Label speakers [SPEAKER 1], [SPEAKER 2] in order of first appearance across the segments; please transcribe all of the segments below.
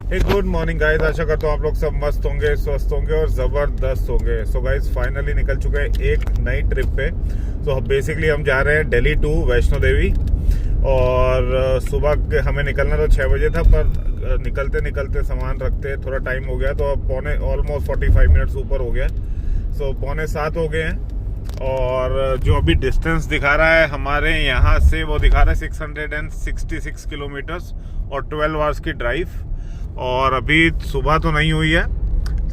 [SPEAKER 1] Good morning guys, आशा करता हूँ आप लोग सब मस्त होंगे, स्वस्थ होंगे और ज़बरदस्त होंगे। सो गाइस फाइनली निकल चुके हैं एक नई ट्रिप पे। सो बेसिकली हम जा रहे हैं दिल्ली टू वैष्णो देवी। और सुबह हमें निकलना तो 6 बजे था, पर निकलते निकलते सामान रखते थोड़ा टाइम हो गया, तो अब पौने ऑलमोस्ट 45 मिनट्स ऊपर हो गया। सो 6:45 हो गए हैं। और जो अभी डिस्टेंस दिखा रहा है हमारे यहाँ से, वो दिखा रहा है 666 किलोमीटर्स और 12 आवर्स की ड्राइव। और अभी सुबह तो नहीं हुई है,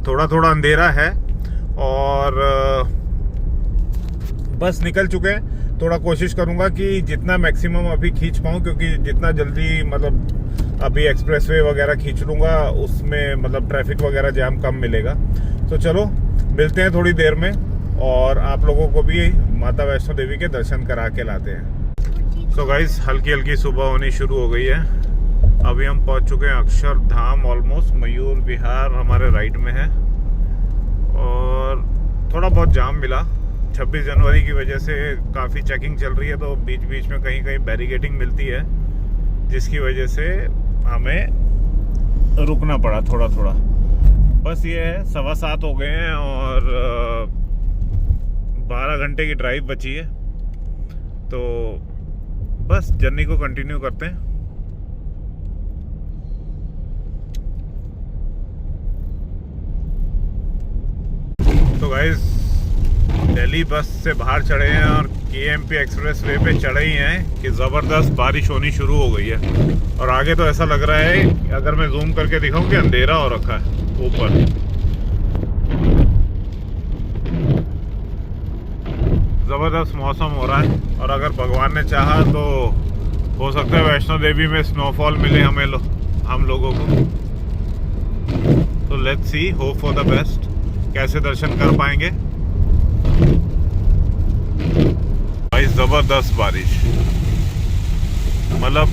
[SPEAKER 1] थोड़ा थोड़ा अंधेरा है और बस निकल चुके हैं। थोड़ा कोशिश करूंगा कि जितना मैक्सिमम अभी खींच पाऊँ, क्योंकि जितना जल्दी मतलब अभी एक्सप्रेसवे वगैरह खींच लूँगा उसमें मतलब ट्रैफिक वगैरह जाम कम मिलेगा। तो चलो मिलते हैं थोड़ी देर में और आप लोगों को भी माता वैष्णो देवी के दर्शन करा के लाते हैं। सो गाइस हल्की हल्की सुबह होनी शुरू हो गई है। अभी हम पहुंच चुके हैं अक्षरधाम, ऑलमोस्ट मयूर विहार हमारे राइट में है। और थोड़ा बहुत जाम मिला, 26 जनवरी की वजह से काफ़ी चेकिंग चल रही है, तो बीच बीच में कहीं कहीं बैरिकेडिंग मिलती है, जिसकी वजह से हमें रुकना पड़ा थोड़ा थोड़ा। बस ये है, 7:15 हो गए हैं और 12 घंटे की ड्राइव बची है, तो बस जर्नी को कंटिन्यू करते हैं। तो गाइस दिल्ली बस से बाहर चढ़े हैं और KMP एक्सप्रेस वे पे चढ़े ही हैं कि ज़बरदस्त बारिश होनी शुरू हो गई है। और आगे तो ऐसा लग रहा है कि अगर मैं जूम करके दिखाऊं कि अंधेरा हो रखा है ऊपर। ज़बरदस्त मौसम हो रहा है और अगर भगवान ने चाहा तो हो सकता है वैष्णो देवी में स्नोफॉल मिले हम लोगों को। तो let's see, hope for the best, कैसे दर्शन कर पाएंगे। भाई जबरदस्त बारिश, मतलब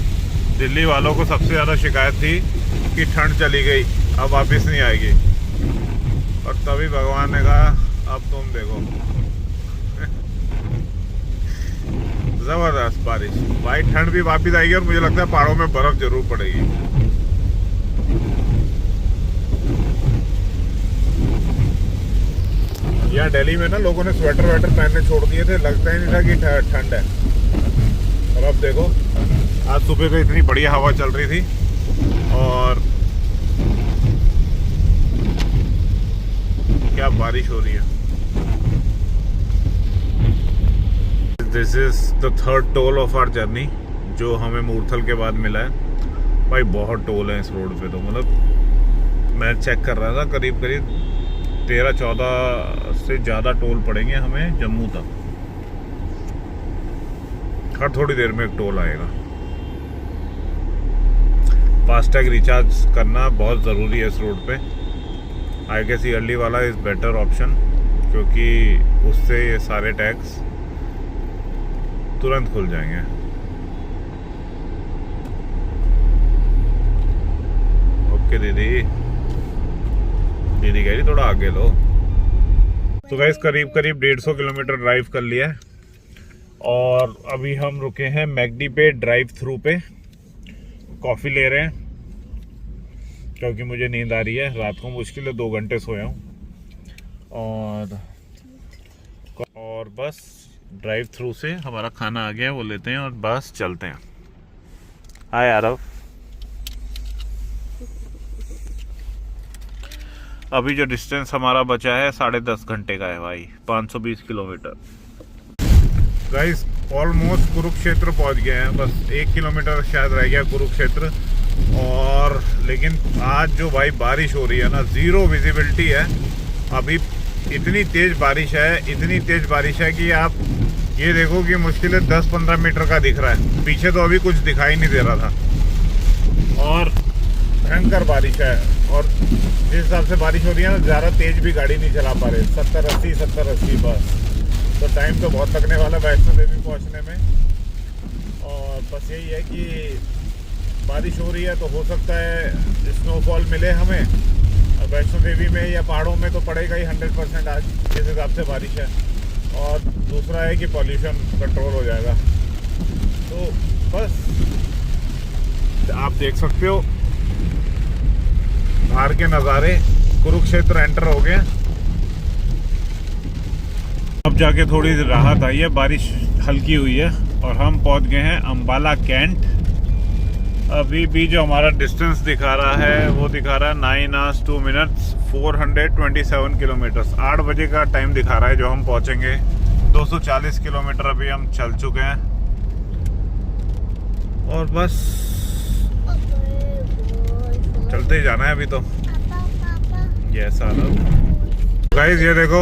[SPEAKER 1] दिल्ली वालों को सबसे ज्यादा शिकायत थी कि ठंड चली गई, अब वापस नहीं आएगी। और तभी भगवान ने कहा अब तुम देखो। जबरदस्त बारिश भाई, ठंड भी वापस आएगी और मुझे लगता है पहाड़ों में बर्फ जरूर पड़ेगी। यहाँ दिल्ली में ना लोगों ने स्वेटर वेटर पहनने छोड़ दिए थे, लगता ही नहीं था कि ठंड है। और अब देखो, आज सुबह तो इतनी बढ़िया हवा चल रही थी और क्या बारिश हो रही है। This is the third toll of our journey, जो हमें मूर्थल के बाद मिला है। भाई बहुत टोल है इस रोड पे, तो मतलब मैं चेक कर रहा था करीब करीब 13-14 से ज़्यादा टोल पड़ेंगे हमें जम्मू तक। हर थोड़ी देर में एक टोल आएगा। फास्टैग रिचार्ज करना बहुत ज़रूरी है इस रोड पे। आई गेस ईयरली वाला इज़ बेटर ऑप्शन, क्योंकि उससे ये सारे टैक्स तुरंत खुल जाएंगे। ओके दीदी कह रही थोड़ा आगे लो। तो गाइस करीब करीब 150 किलोमीटर ड्राइव कर लिया है और अभी हम रुके हैं मैकडी पे ड्राइव थ्रू पे। कॉफ़ी ले रहे हैं क्योंकि मुझे नींद आ रही है। रात को मुश्किल है 2 घंटे सोया हूँ। और बस ड्राइव थ्रू से हमारा खाना आ गया है, वो लेते हैं और बस चलते हैं। हाय आरव। अभी जो डिस्टेंस हमारा बचा है 10.5 घंटे का है भाई, 520 किलोमीटर। गाइस ऑलमोस्ट कुरुक्षेत्र पहुंच गए हैं, बस 1 किलोमीटर शायद रह गया कुरुक्षेत्र। और लेकिन आज जो भाई बारिश हो रही है ना, ज़ीरो विजिबिलिटी है अभी। इतनी तेज़ बारिश है कि आप ये देखो कि मुश्किल है 10-15 मीटर का दिख रहा है, पीछे तो अभी कुछ दिखाई नहीं दे रहा था। और भयंकर बारिश है और जिस हिसाब से बारिश हो रही है ना, ज़्यादा तेज़ भी गाड़ी नहीं चला पा रहे। 70-80 बस। तो टाइम तो बहुत लगने वाला वैष्णो देवी पहुंचने में। और बस यही है कि बारिश हो रही है तो हो सकता है स्नोफॉल मिले हमें वैष्णो देवी में, या पहाड़ों में तो पड़ेगा ही 100% आज जिस हिसाब से बारिश है। और दूसरा है कि पॉल्यूशन कंट्रोल हो जाएगा। तो बस आप देख सकते हो बाहर के नज़ारे। कुरुक्षेत्र एंटर हो गए। अब जाके थोड़ी राहत आई है, बारिश हल्की हुई है और हम पहुंच गए हैं अंबाला कैंट। अभी भी जो हमारा डिस्टेंस दिखा रहा है वो दिखा रहा है 9 hours 2 minutes 427 किलोमीटर। 8 बजे का टाइम दिखा रहा है जो हम पहुंचेंगे। 240 किलोमीटर अभी हम चल चुके हैं और बस चलते ही जाना है अभी तो। ऐसा गाइस ये देखो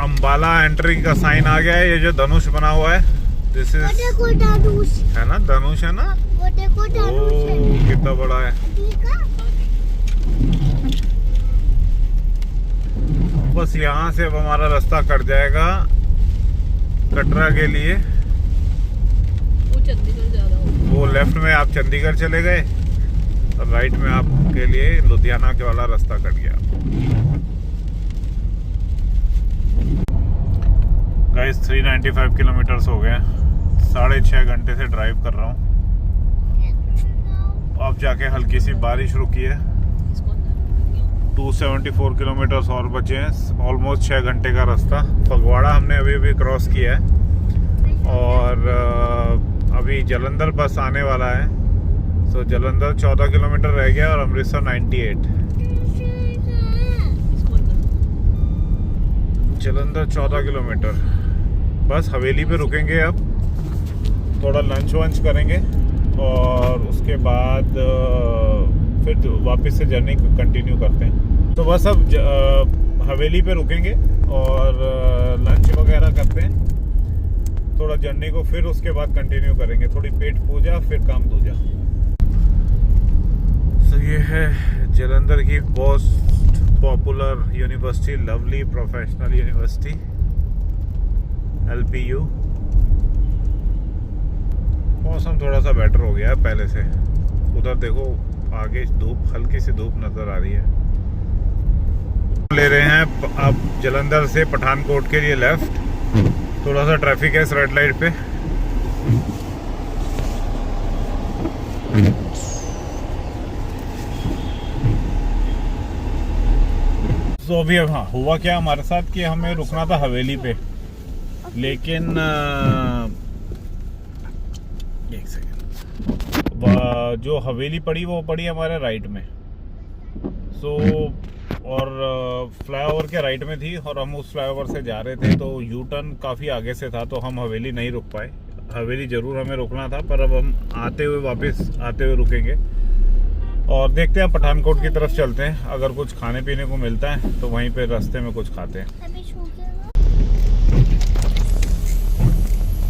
[SPEAKER 1] अंबाला एंट्री का साइन आ गया है। ये जो धनुष बना हुआ है दिस इज है ना, धनुष है ना। ओ कितना बड़ा है। बस यहाँ से अब हमारा रास्ता कट जाएगा कटरा के लिए।
[SPEAKER 2] वो चंडीगढ़ जा रहा हूँ।
[SPEAKER 1] वो लेफ्ट में आप चंडीगढ़ चले गए और राइट में आपके लिए लुधियाना के वाला रास्ता कट गया। गाइस 395 किलोमीटर्स हो गए। 6.5 घंटे से ड्राइव कर रहा हूँ। अब जाके हल्की सी बारिश रुकी है। 274 किलोमीटर्स और बचे हैं। ऑलमोस्ट 6 घंटे का रास्ता। फगवाड़ा हमने अभी अभी क्रॉस किया है और अभी जलंधर बस आने वाला है। सो जलंधर 14 किलोमीटर रह गया और अमृतसर 98। जलंधर 14 किलोमीटर। बस हवेली पे रुकेंगे अब, थोड़ा लंच वंच करेंगे और उसके बाद फिर वापस से जर्नी कंटिन्यू करते हैं। तो बस अब हवेली पे रुकेंगे और लंच वगैरह करते हैं, थोड़ा जर्नी को फिर उसके बाद कंटिन्यू करेंगे। थोड़ी पेट पूजा फिर काम दूजा। तो ये है जलंधर की most popular university, lovely professional university LPU। मौसम थोड़ा सा बेटर हो गया है पहले से। उधर देखो आगे धूप, हल्की सी धूप नजर आ रही है। ले रहे हैं अब जलंधर से पठानकोट के लिए लेफ्ट। थोड़ा सा ट्रैफिक है इस रेड लाइट पे। तो अभी हाँ हुआ क्या हमारे साथ कि हमें रुकना था हवेली पे, लेकिन एक सेकेंड, जो हवेली पड़ी वो पड़ी हमारे राइट में। सो और फ्लाईओवर के राइट में थी और हम उस फ्लाईओवर से जा रहे थे तो यू टर्न काफ़ी आगे से था तो हम हवेली नहीं रुक पाए। हवेली ज़रूर हमें रुकना था पर अब हम वापस आते हुए रुकेंगे और देखते हैं पठानकोट की तरफ चलते हैं। अगर कुछ खाने पीने को मिलता है तो वहीं पे रास्ते में कुछ खाते हैं।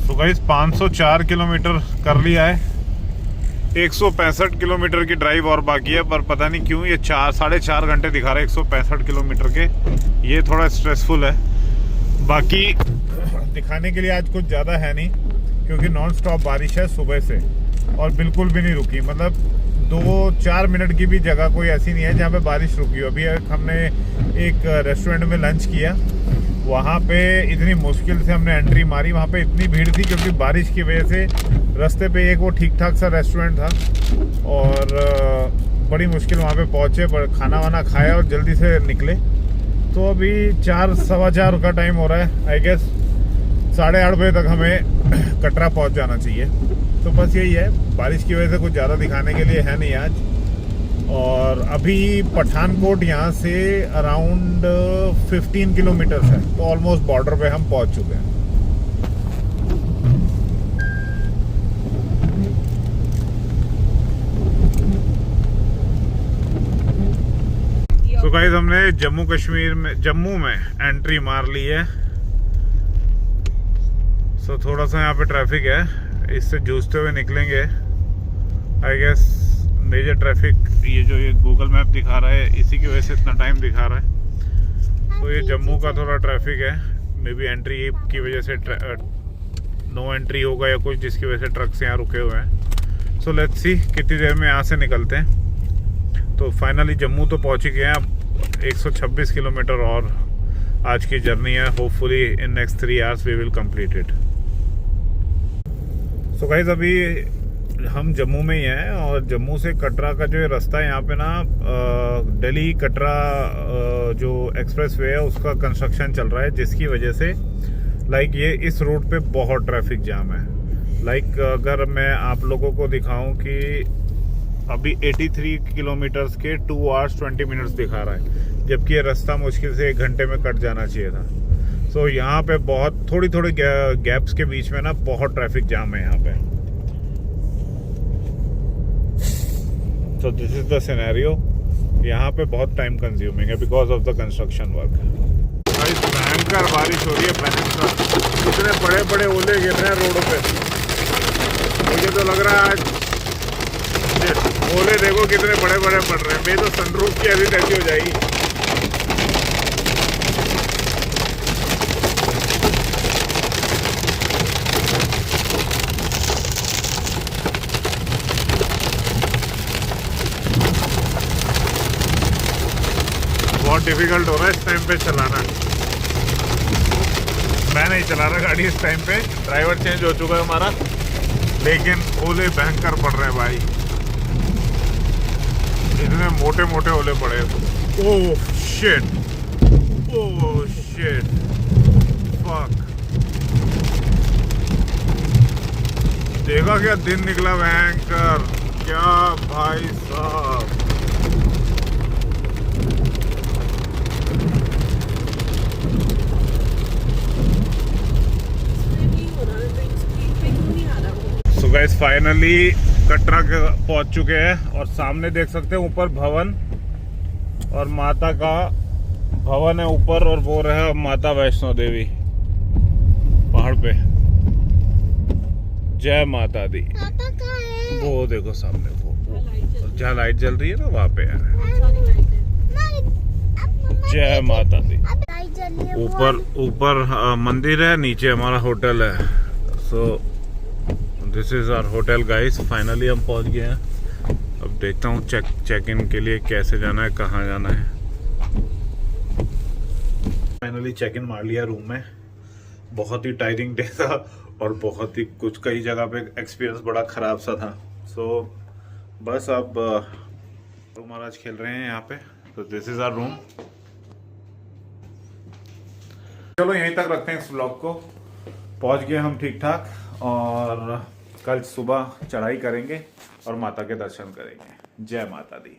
[SPEAKER 1] तो गाइस 504 किलोमीटर कर लिया है। 165 किलोमीटर की ड्राइव और बाकी है पर पता नहीं क्यों ये 4.5 घंटे दिखा रहा है 165 किलोमीटर के। ये थोड़ा स्ट्रेसफुल है। बाकी दिखाने के लिए आज कुछ ज़्यादा है नहीं क्योंकि नॉन स्टॉप बारिश है सुबह से और बिल्कुल भी नहीं रुकी। मतलब 2-4 मिनट की भी जगह कोई ऐसी नहीं है जहाँ पे बारिश रुकी हो। अभी हमने एक रेस्टोरेंट में लंच किया, वहाँ पे इतनी मुश्किल से हमने एंट्री मारी। वहाँ पे इतनी भीड़ थी क्योंकि बारिश की वजह से रास्ते पे एक वो ठीक ठाक सा रेस्टोरेंट था और बड़ी मुश्किल वहाँ पे पहुँचे, खाना वाना खाया और जल्दी से निकले। तो अभी 4-4:15 का टाइम हो रहा है। आई गेस 8:30 बजे तक हमें कटरा पहुँच जाना चाहिए। तो बस यही है, बारिश की वजह से कुछ ज़्यादा दिखाने के लिए है नहीं आज। और अभी पठानकोट यहाँ से अराउंड 15 किलोमीटर है तो ऑलमोस्ट बॉर्डर पे हम पहुँच चुके हैं। तो गाइस हमने जम्मू में एंट्री मार ली है। सो थोड़ा सा यहाँ पे ट्रैफिक है, इससे जूझते हुए निकलेंगे। आई गेस मेजर ट्रैफिक ये गूगल मैप दिखा रहा है इसी की वजह से इतना टाइम दिखा रहा है। तो ये जम्मू का थोड़ा ट्रैफिक है, मे बी एंट्री की वजह से नो एंट्री होगा या कुछ जिसकी वजह से ट्रक्स यहाँ रुके हुए हैं। सो लेट्स सी कितनी देर में यहाँ से निकलते हैं। तो फाइनली जम्मू तो पहुँच ही गए हैं। अब 126 किलोमीटर और आज की जर्नी है। Hopefully in next 3 hours we will complete it. So guys अभी हम जम्मू में ही हैं और जम्मू से कटरा का जो ये रास्ता है यहाँ पे ना दिल्ली कटरा जो एक्सप्रेस वे है उसका कंस्ट्रक्शन चल रहा है, जिसकी वजह से लाइक ये इस रोड पे बहुत ट्रैफिक जाम है। लाइक अगर मैं आप लोगों को दिखाऊं कि अभी 83 किलोमीटर्स के 2 hours 20 minutes दिखा रहा है, जबकि ये रास्ता मुश्किल से 1 घंटे में कट जाना चाहिए था। सो यहाँ पे बहुत थोड़ी गैप्स के बीच में ना बहुत ट्रैफिक जाम है यहाँ पे। सो दिस इज द सिनेरियो। यहाँ पे बहुत टाइम कंज्यूमिंग है because of the construction work. भयंकर बारिश हो रही है, भयंकर। इतने बड़े बड़े ओले गिर रहे हैं रोडों पे, मुझे तो लग रहा है आज ओले देखो कितने बड़े बड़े पड़ रहे हैं। मेरी तो सनरूफ की अभी कैसी हो जाएगी। बहुत डिफिकल्ट हो रहा है इस टाइम पे चलाना। मैं नहीं चला रहा गाड़ी इस टाइम पे, ड्राइवर चेंज हो चुका है हमारा, लेकिन ओले भयंकर पड़ रहे हैं भाई। इतने मोटे मोटे ओले पड़े। Oh shit, oh shit, fuck. देखा क्या दिन निकला भयंकर, क्या भाई साहब। सो गाइस फाइनली कटरा के पहुंच चुके हैं और सामने देख सकते हैं ऊपर भवन और माता का भवन है ऊपर, और वो रहा माता वैष्णो देवी पहाड़ पे। जय माता दी। वो देखो सामने वो जहाँ लाइट जल रही है ना वहाँ पे है। जय माता दी। ऊपर मंदिर है, नीचे हमारा होटल है। So this is our hotel guys. Finally हम पहुंच गए हैं। अब देखता हूँ चेक इन के लिए कैसे जाना है, कहाँ जाना है। फाइनली चेक इन मार लिया रूम में। बहुत ही टायरिंग डे था और बहुत ही कुछ कई जगह पे एक्सपीरियंस बड़ा खराब सा था। सो बस अब महाराज खेल रहे हैं यहाँ पे। तो दिस इज आवर रूम। चलो यहीं तक रखते हैं इस ब्लॉग को। पहुंच गए हम ठीक ठाक और कल सुबह चढ़ाई करेंगे और माता के दर्शन करेंगे। जय माता दी।